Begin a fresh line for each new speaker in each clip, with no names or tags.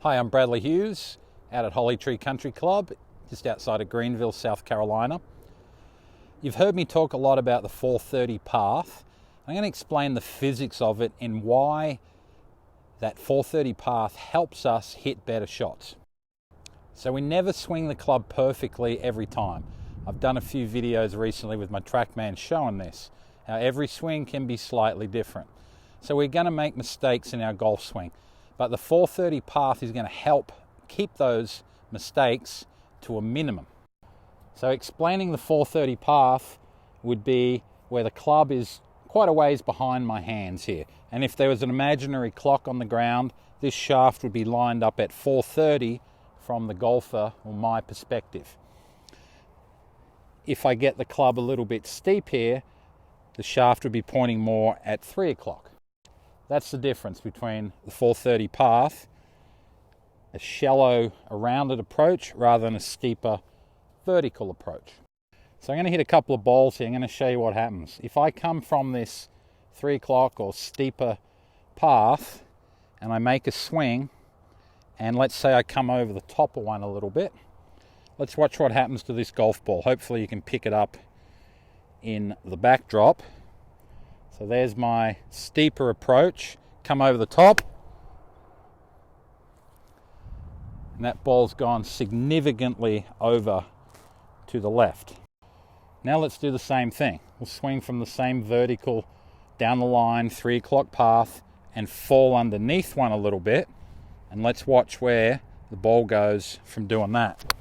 Hi, I'm Bradley Hughes out at Holly Tree Country Club, just outside of Greenville, South Carolina. You've heard me talk a lot about the 430 path. I'm going to explain the physics of it and why that 430 path helps us hit better shots. So we never swing the club perfectly every time. I've done a few videos recently with my TrackMan showing this, how every swing can be slightly different. So we're going to make mistakes in our golf swing. But the 430 path is going to help keep those mistakes to a minimum. So explaining the 430 path would be where the club is quite a ways behind my hands here. And if there was an imaginary clock on the ground, this shaft would be lined up at 430 from the golfer or my perspective. If I get the club a little bit steep here, the shaft would be pointing more at 3 o'clock. That's the difference between the 430 path, a shallow, rounded approach rather than a steeper vertical approach. So I'm going to hit a couple of balls here. I'm going to show you what happens. If I come from this 3 o'clock or steeper path and I make a swing, and let's say I come over the top of one a little bit, let's watch what happens to this golf ball. Hopefully you can pick it up in the backdrop. So there's my steeper approach, come over the top, and that ball's gone significantly over to the left. Now let's do the same thing. We'll swing from the same vertical down the line, 3 o'clock path, and fall underneath one a little bit, and let's watch where the ball goes from doing that.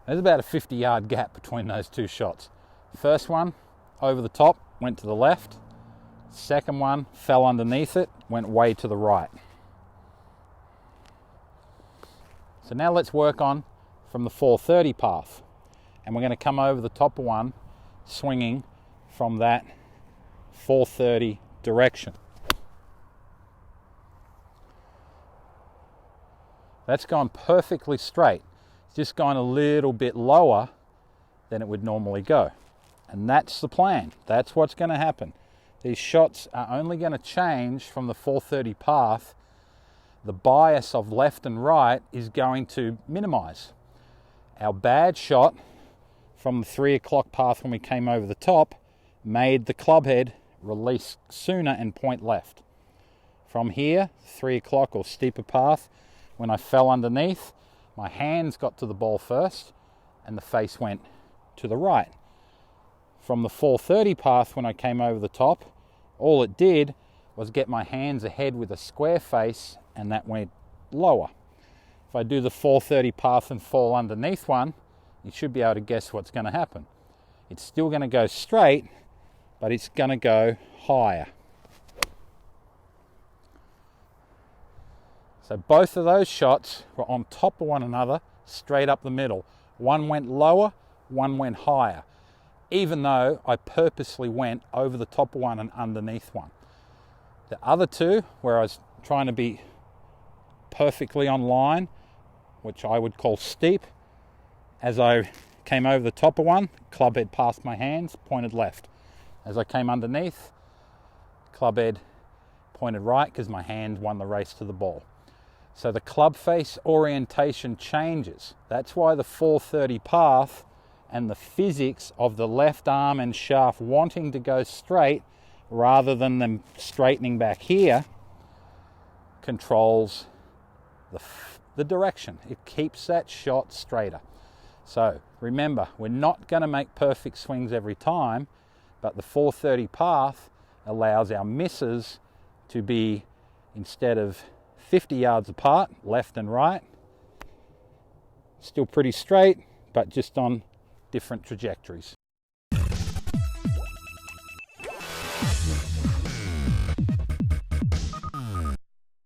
There's about a 50-yard gap between those two shots. First one, over the top, went to the left. Second one, fell underneath it, went way to the right. So now let's work on from the 430 path. And we're going to come over the top of one, swinging from that 430 direction. That's gone perfectly straight. Just going a little bit lower than it would normally go. And that's the plan. That's what's going to happen. These shots are only going to change from the 430 path. The bias of left and right is going to minimize. Our bad shot from the 3 o'clock path when we came over the top made the club head release sooner and point left. From here, 3 o'clock or steeper path, when I fell underneath, my hands got to the ball first and the face went to the right. From the 430 path when I came over the top, all it did was get my hands ahead with a square face and that went lower. If I do the 430 path and fall underneath one, you should be able to guess what's going to happen. It's still going to go straight, but it's going to go higher. So both of those shots were on top of one another, straight up the middle. One went lower, one went higher, even though I purposely went over the top of one and underneath one. The other two, where I was trying to be perfectly on line, which I would call steep, as I came over the top of one, club head past my hands, pointed left. As I came underneath, club head pointed right because my hand won the race to the ball. So the club face orientation changes. That's why the 430 path and the physics of the left arm and shaft wanting to go straight rather than them straightening back here controls the direction. It keeps that shot straighter. So remember, we're not going to make perfect swings every time, but the 430 path allows our misses to be, instead of 50 yards apart, left and right, still pretty straight, but just on different trajectories.